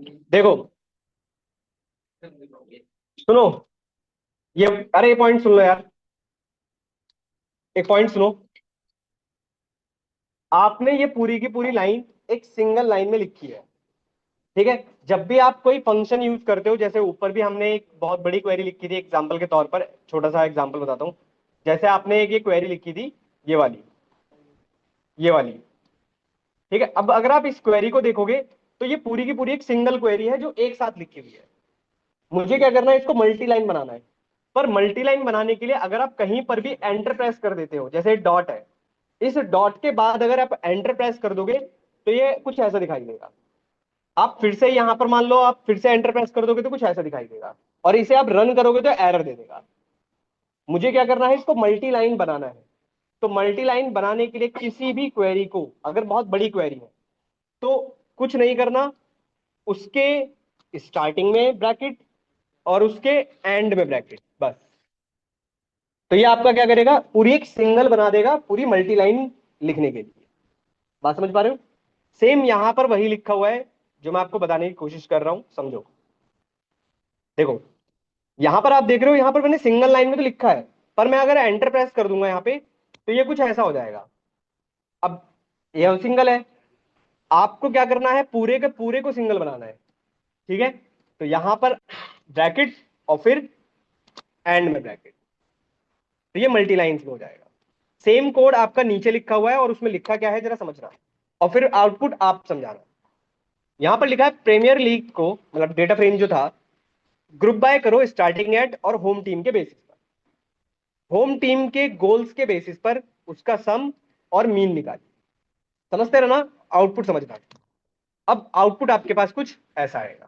देखो, सुनो, ये, अरे ये पॉइंट सुन लो यार, एक पॉइंट सुनो। आपने ये पूरी की पूरी लाइन एक सिंगल लाइन में लिखी है, ठीक है। जब भी आप कोई फंक्शन यूज करते हो, जैसे ऊपर भी हमने एक बहुत बड़ी क्वेरी लिखी थी एग्जांपल के तौर पर, छोटा सा एग्जांपल बताता हूँ। जैसे आपने एक ये क्वेरी लिखी थी, ये वाली, ये वाली, ठीक है। अब अगर आप इस क्वेरी को देखोगे तो ये पूरी की पूरी एक सिंगल क्वेरी है जो एक साथ लिखी हुई है। मुझे क्या करना है, इसको मल्टी लाइन बनाना है। पर मल्टी लाइन बनाने के लिए अगर आप कहीं पर भी एंटर प्रेस कर देते हो, जैसे डॉट है, इस डॉट के बाद अगर आप एंटर प्रेस कर दोगे तो ये कुछ ऐसा दिखाई देगा। आप फिर से यहां पर मान लो आप फिर से एंटर प्रेस कर दोगे तो कुछ ऐसा दिखाई देगा, और इसे आप रन करोगे तो एरर दे देगा। मुझे क्या करना है, इसको मल्टी लाइन बनाना है। तो मल्टी लाइन बनाने के लिए किसी भी क्वेरी को, अगर बहुत बड़ी क्वेरी है तो कुछ नहीं करना, उसके स्टार्टिंग में ब्रैकेट और उसके एंड में ब्रैकेट, बस। तो ये आपका क्या करेगा, पूरी एक सिंगल बना देगा पूरी मल्टी लाइन लिखने के लिए। बात समझ पा रहे हो? सेम यहां पर वही लिखा हुआ है जो मैं आपको बताने की कोशिश कर रहा हूं, समझो। देखो, यहां पर आप देख रहे हो, यहां पर मैंने सिंगल लाइन में तो लिखा है, पर मैं अगर एंटर प्रेस कर दूंगा यहां पे तो ये कुछ ऐसा हो जाएगा। अब ये सिंगल है, आपको क्या करना है, पूरे के पूरे को सिंगल बनाना है, ठीक है। तो यहां पर ब्रैकेट और फिर एंड में ब्रैकेट, तो ये मल्टी लाइंस में हो जाएगा। सेम कोड आपका नीचे लिखा हुआ है और उसमें लिखा क्या है जरा समझना, और फिर आउटपुट आप समझाना। यहां पर लिखा है प्रीमियर लीग को, मतलब डेटा फ्रेम जो था, ग्रुप बाय करो स्टार्टिंग एट और होम टीम के बेसिस पर। होम टीम के गोल्स के बेसिस पर उसका सम और मीन निकालिए। समझते रहो ना, आउटपुट समझना। अब आउटपुट आपके पास कुछ ऐसा आएगा।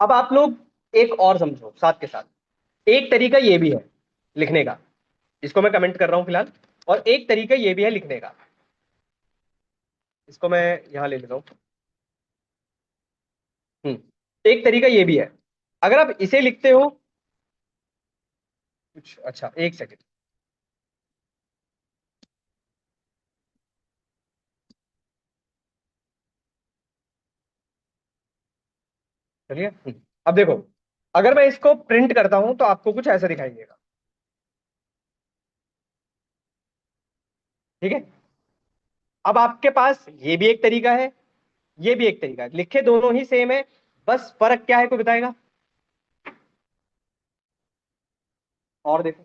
अब आप लोग एक और समझो साथ के साथ, एक तरीका ये भी है लिखने का, इसको मैं कमेंट कर रहा हूं फिलहाल। और एक तरीका ये भी है लिखने का, इसको मैं यहां ले लेता हूं। एक तरीका ये भी है, अगर आप इसे लिखते हो कुछ, अच्छा एक सेकेंड, चलिए। अब देखो, अगर मैं इसको प्रिंट करता हूं तो आपको कुछ ऐसा दिखाई देगा, ठीक है। अब आपके पास ये भी एक तरीका है, ये भी एक तरीका है, लिखे दोनों ही सेम है, बस फर्क क्या है कोई बताएगा? और देखो,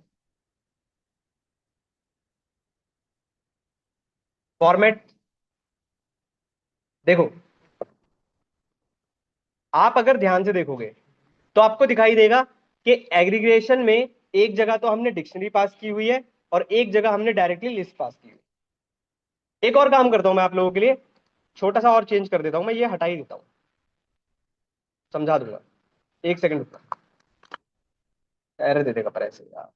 फॉर्मेट, देखो, आप अगर ध्यान से देखोगे तो आपको दिखाई देगा कि एग्रीगेशन में एक जगह तो हमने डिक्शनरी पास की हुई है और एक जगह हमने डायरेक्टली लिस्ट पास की हुई है। एक और काम करता हूं मैं आप लोगों के लिए, छोटा सा और चेंज कर देता हूं, मैं ये हटा ही देता हूं, समझा दूंगा। एक सेकंड रुकना, एरर दे देगा पर ऐसे यार,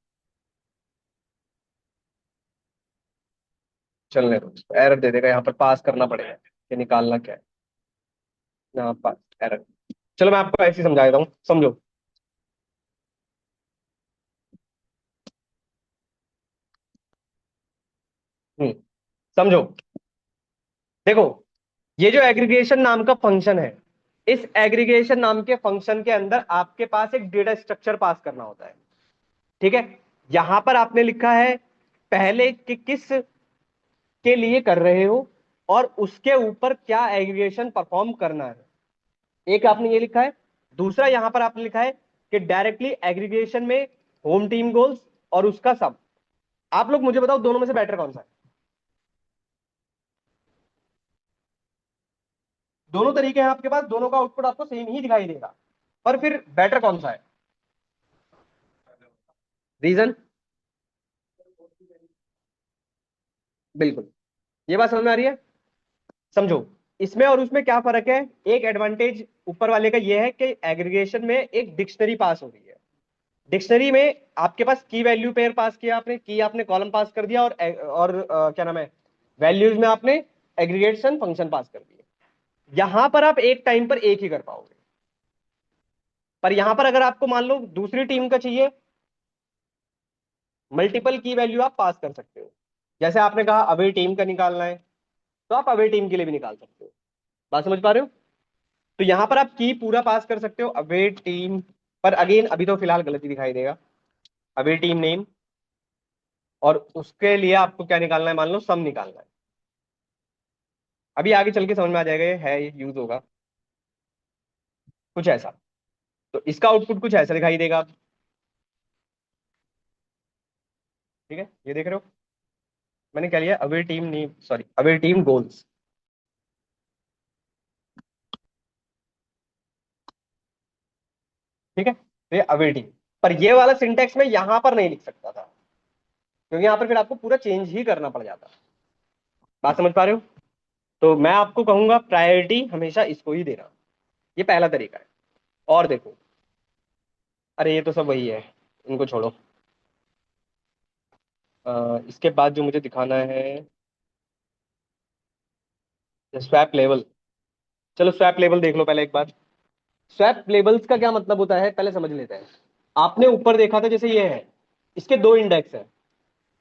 चलने दो, एरर दे देगा, यहाँ पर पास करना पड़ेगा कि निकालना क्या है। यहाँ पास एरर, चलो मैं आपको ऐसे ही समझा देता हूँ, समझो। हम्म, समझो। देखो, ये जो एग्रीगेशन नाम का फंक्शन है, इस एग्रीगेशन नाम के फंक्शन के अंदर आपके पास एक डेटा स्ट्रक्चर पास करना होता है, ठीक है। यहां पर आपने लिखा है पहले कि किस के लिए कर रहे हो और उसके ऊपर क्या एग्रीगेशन परफॉर्म करना है, एक आपने ये लिखा है। दूसरा यहां पर आपने लिखा है कि डायरेक्टली एग्रीगेशन में होम टीम गोल्स और उसका सम। आप लोग मुझे बताओ दोनों में से बेटर कौन सा है? दोनों तरीके हैं आपके पास, दोनों का आउटपुट आपको सेम ही दिखाई देगा, पर फिर बेटर कौन सा है? रीजन, बिल्कुल, ये बात समझ में आ रही है। समझो, इसमें और उसमें क्या फर्क है। एक एडवांटेज ऊपर वाले का यह है कि एग्रीगेशन में एक डिक्शनरी पास हो रही है। डिक्शनरी में आपके पास की वैल्यू पेयर पास किया आपने, की आपने कॉलम पास कर दिया, और क्या नाम है, वैल्यूज में आपने एग्रीगेशन फंक्शन पास कर दिया। यहां पर आप एक टाइम पर एक ही कर पाओगे, पर यहां पर अगर आपको मान लो दूसरी टीम का चाहिए, मल्टीपल की वैल्यू आप पास कर सकते हो। जैसे आपने कहा अवे टीम का निकालना है, तो आप अवे टीम के लिए भी निकाल सकते हो। बात समझ पा रहे हो? तो यहां पर आप की पूरा पास कर सकते हो अवे टीम। पर अगेन अभी तो फिलहाल गलती दिखाई देगा। अवे टीम नेम, और उसके लिए आपको क्या निकालना है, मान लो सम निकालना है। अभी आगे चल के समझ में आ जाएगा, ये है, ये यूज होगा कुछ ऐसा। तो इसका आउटपुट कुछ ऐसा दिखाई देगा। ठीक है, ये देख रहे हो, मैंने क्या लिया, away team name, sorry away team goals. ठीक है, तो ये अवे टीम। पर ये वाला सिंटेक्स मैं यहां पर नहीं लिख सकता था, क्योंकि यहां पर फिर आपको पूरा चेंज ही करना पड़ जाता। बात समझ पा रहे हो? तो मैं आपको कहूंगा प्रायोरिटी हमेशा इसको ही देना। ये पहला तरीका है। और देखो, अरे ये तो सब वही है, इनको छोड़ो। इसके बाद जो मुझे दिखाना है, स्वैप लेवल। चलो स्वैप लेवल देख लो पहले एक बार। स्वैप लेवल्स का क्या मतलब होता है पहले समझ लेते हैं। आपने ऊपर देखा था जैसे ये है, इसके दो इंडेक्स है।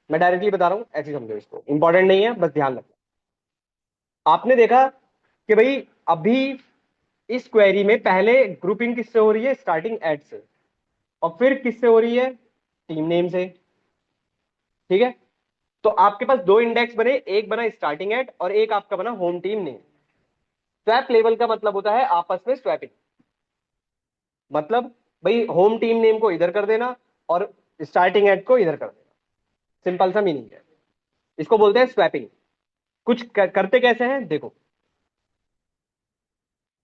मैं डायरेक्टली बता रहा हूँ, ऐसे समझो, इसको इंपॉर्टेंट नहीं है, बस ध्यान रखना। आपने देखा कि भाई अभी इस क्वेरी में पहले ग्रुपिंग किससे हो रही है, स्टार्टिंग एट से, और फिर किससे हो रही है, टीम नेम से। ठीक है, तो आपके पास दो इंडेक्स बने, एक बना स्टार्टिंग एट और एक आपका बना home team name. Swap level का मतलब होता है आपस में स्वैपिंग। मतलब भाई होम टीम नेम को इधर कर देना और स्टार्टिंग एट को इधर कर देना। सिंपल सा मीनिंग है, इसको बोलते हैं स्वैपिंग। कुछ करते कैसे हैं देखो।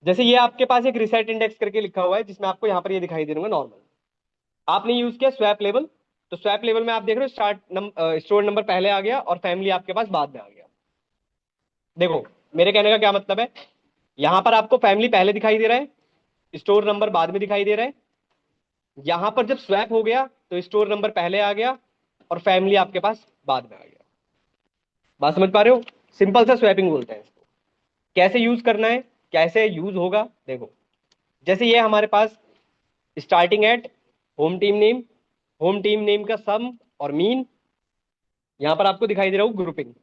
जैसे ये आपके पास एक रिसेट इंडेक्स करके लिखा हुआ है, जिसमें आपको यहां पर ये दिखाई दे रहा नॉर्मल। आपने यूज किया स्वैप लेवल, तो स्वैप लेवल में आप देख रहे हो स्टोर नंबर पहले आ गया और फैमिली आपके पास बाद में आ गया। देखो, मेरे कहने का क्या मतलब है, यहां पर आपको फैमिली पहले दिखाई दे रहा है, स्टोर नंबर बाद में दिखाई दे रहा है। यहां पर जब स्वैप हो गया तो स्टोर नंबर पहले आ गया और फैमिली आपके पास बाद में आ गया। बात समझ पा रहे हो? सिंपल सा स्वैपिंग बोलते हैं इसको। कैसे यूज करना है, कैसे यूज होगा देखो। जैसे ये हमारे पास starting at home team name का सम और मीन, यहां पर आपको दिखाई दे रहा हूं ग्रुपिंग।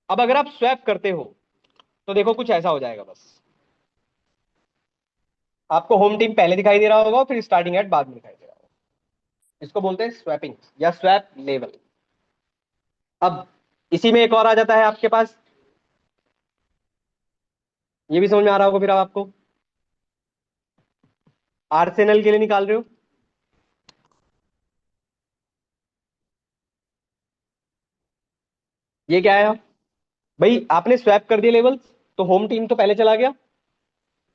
अब अगर आप स्वैप करते हो तो देखो कुछ ऐसा हो जाएगा बस। आपको होम टीम पहले दिखाई दे रहा होगा, फिर स्टार्टिंग एट बाद में दिखाई दे रहा होगा। इसको बोलते हैं स्वैपिंग या स्वैप लेवल। अब इसी में एक और आ जाता है आपके पास, ये भी समझ में आ रहा होगा फिर अब आपको। आर्सेनल के लिए निकाल रहे हो, ये क्या है भाई, आपने स्वैप कर दिया लेवल्स, तो होम टीम तो पहले चला गया,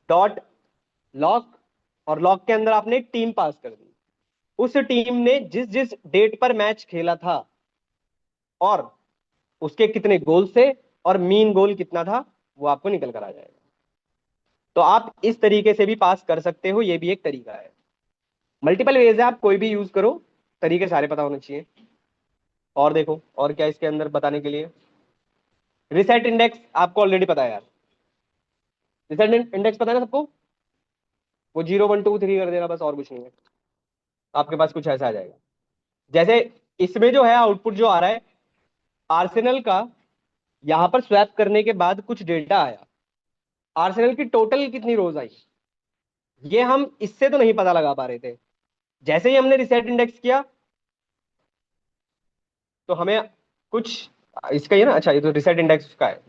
डॉट लॉक, और लॉक के अंदर आपने एक टीम पास कर दी। उस टीम ने जिस जिस डेट पर मैच खेला था और उसके कितने गोल थे और मीन गोल कितना था, वो आपको निकल कर आ जाएगा। तो आप इस तरीके से भी पास कर सकते हो, ये भी एक तरीका है। मल्टीपल वेज है, आप कोई भी यूज करो, तरीके सारे पता होने चाहिए। और देखो और क्या इसके अंदर बताने के लिए। रिसेट इंडेक्स आपको ऑलरेडी पता है यार, रिसेट इंडेक्स पता है ना सबको। वो 0 1 2 3 कर देना बस, और कुछ नहीं है। आपके पास कुछ ऐसा आ जाएगा। जैसे इसमें जो है आउटपुट जो आ रहा है आर्सेनल का, यहां पर स्वैप करने के बाद कुछ डेटा आया, आर्सेनल की टोटल कितनी रोज आई, ये हम इससे तो नहीं पता लगा पा रहे थे। जैसे ही हमने रिसेट इंडेक्स किया तो हमें कुछ, इसका ही है ना, अच्छा ये तो रिसेट इंडेक्स का है।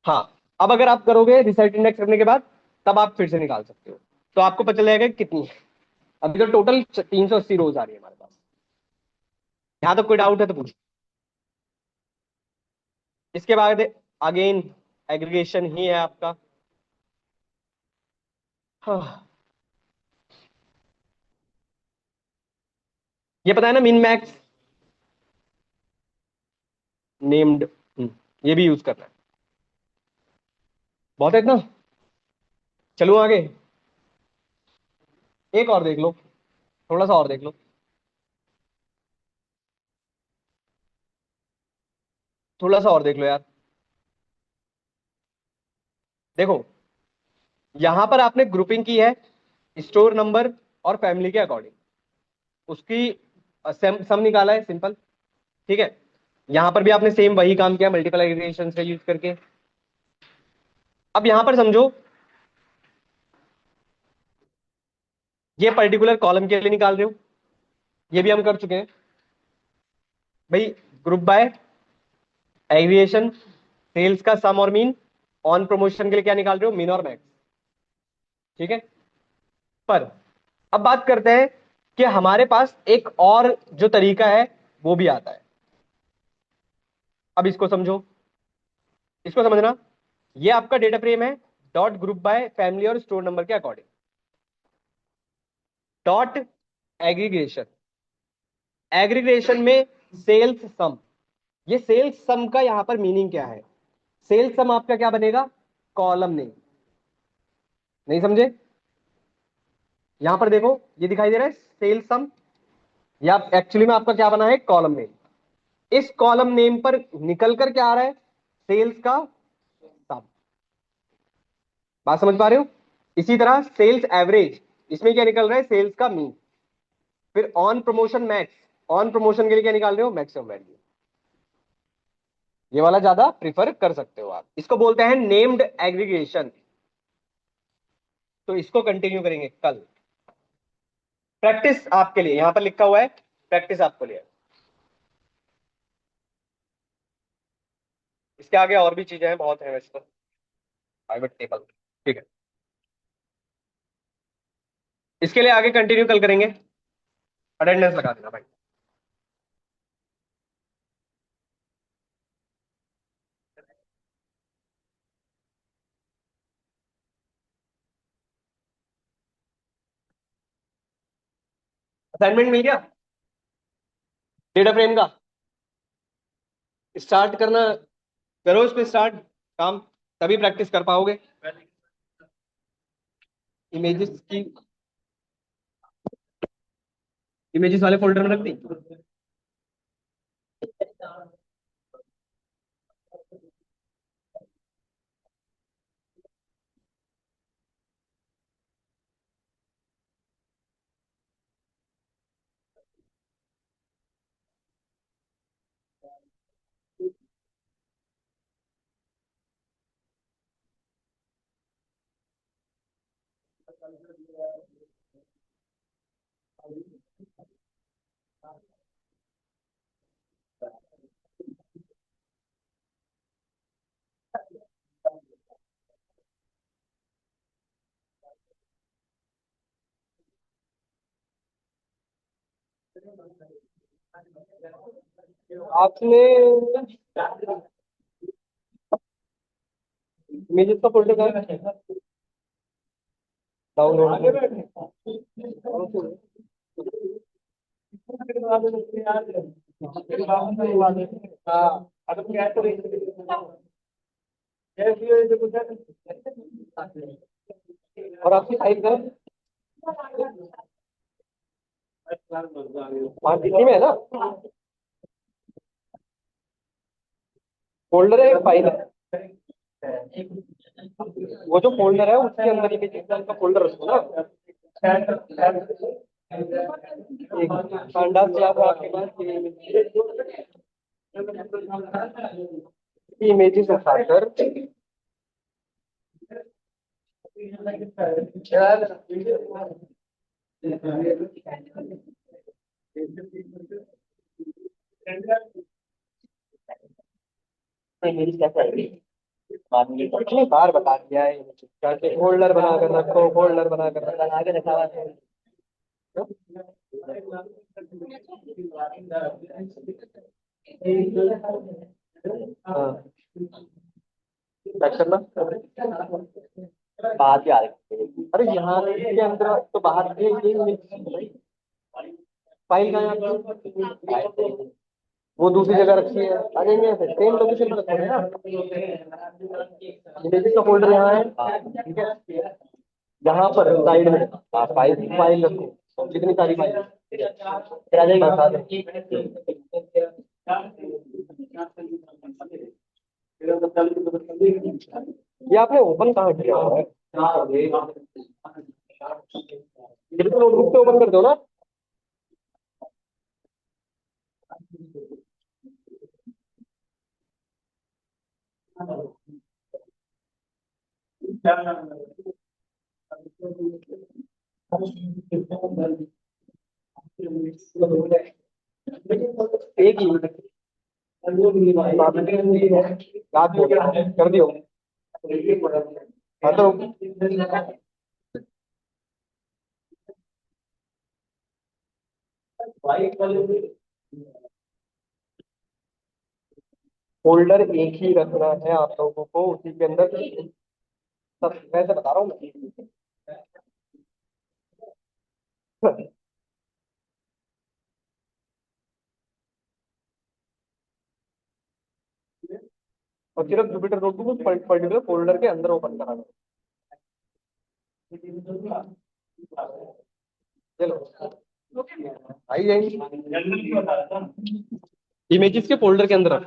हाँ, अब अगर आप करोगे रिसेट इंडेक्स करने के बाद, तब आप फिर से निकाल सकते हो, तो आपको पता चल जाएगा कि कितनी है। अभी तो टोटल 380 रोज आ रही है हमारे पास। यहाँ तक कोई डाउट है तो पूछ। इसके बाद अगेन एग्रीगेशन ही है आपका। हाँ, ये पता है ना, मिन मैक्स नेम्ड, ये भी यूज करना है। बहुत है इतना। चलो आगे, एक और देख लो, थोड़ा सा और देख लो, थोड़ा सा और देख लो यार। देखो, यहां पर आपने ग्रुपिंग की है, स्टोर नंबर और फैमिली के अकॉर्डिंग उसकी सम निकाला है, सिंपल। ठीक है, यहां पर भी आपने सेम वही काम किया मल्टीपल एग्रीगेशन का यूज करके। अब यहां पर समझो, ये पर्टिकुलर कॉलम के लिए निकाल रहे हो, ये भी हम कर चुके हैं भाई। ग्रुप बाय एग्रीगेशन, सेल्स का सम और मीन, ऑन प्रमोशन के लिए क्या निकाल रहे हो, मीन और मैक्स। ठीक है, पर अब बात करते हैं कि हमारे पास एक और जो तरीका है वो भी आता है। अब इसको समझो, इसको समझना। ये आपका डेटा फ्रेम है, डॉट ग्रुप बाय फैमिली और स्टोर नंबर के अकॉर्डिंग, डॉट एग्रीगेशन। एग्रीगेशन में सेल्स सम, ये सेल्स सम का यहां पर मीनिंग क्या है, सेल्स सम आपका क्या बनेगा, कॉलम नेम। नहीं समझे, यहां पर देखो ये दिखाई दे रहा है सेल्स सम, या एक्चुअली में आपका क्या बना है, कॉलम नेम। इस कॉलम नेम पर निकल कर क्या आ रहा है, सेल्स का सम। बात समझ पा रहे हो। इसी तरह सेल्स एवरेज, इसमें क्या निकल रहा है, सेल्स का मीन। फिर on promotion max, on promotion के लिए क्या निकाल रहे हो, मैक्सिमम वैल्यू। ये वाला ज्यादा प्रिफर कर सकते हो आप, इसको बोलते हैं नेम्ड एग्रीगेशन। तो इसको कंटिन्यू करेंगे कल। प्रैक्टिस आपके लिए यहां पर लिखा हुआ है, प्रैक्टिस आपके लिए। इसके आगे और भी चीजें हैं, बहुत है वैसे तो, प्राइवेट टेबल। ठीक है, इसके लिए आगे कंटिन्यू कल करेंगे। अटेंडेंस लगा देना भाई। असाइनमेंट मिल गया डेटा फ्रेम का, स्टार्ट करना, करो इस पे स्टार्ट काम, तभी प्रैक्टिस कर पाओगे। इमेजेस की, इमेजेस वाले फोल्डर में रख दी। आपने इमेजेस का फोल्डर कहाँ है, डाउनलोड। हाँ, अगर क्या है तो और आपकी फाइल का, हाँ दिल्ली में है ना, फोल्डर है, फाइल है। वो जो फोल्डर है उसके अंदर इमेजेस का फोल्डर रखो ना। एक अंदाज से आप आपके पास इमेजेस उठाकर, इमेजेस कैसे आएगी, कितनी बार बता दिया है, कैसे फोल्डर बनाकर रखो, फोल्डर बनाकर बना के रखा हुआ है। हाँ, बैक करना, बाहर भी आ रही है। अरे यहाँ के अंदर तो बाहर भी ये फाइल कहाँ है आपकी? वो दूसरी जगह रखी है, आ जाएंगे फिर सेम लोकेशन पर रखोगे ना। इमेजेस का फोल्डर यहाँ है, ठीक है, यहाँ पर साइड में आप फाइल फाइल रखो, कितनी सारी फाइल फिर आ जाएगी, बता दें। ये आपने ओपन कहाँ किया हुआ है, बिल्कुल नोटबुक से ओपन कर दो ना। एक ही रात हो गया कर दियो। हाँ तो फोल्डर एक ही रखना है आप लोगों को, उसी के अंदर सब वैसे बता रहा हूँ मैं। और सिर्फ जुपिटर नोटबुक उस पर्टिकुलर फोल्डर के अंदर ओपन कराना। चलो आई जाएंगी इमेजेस के फोल्डर के अंदर।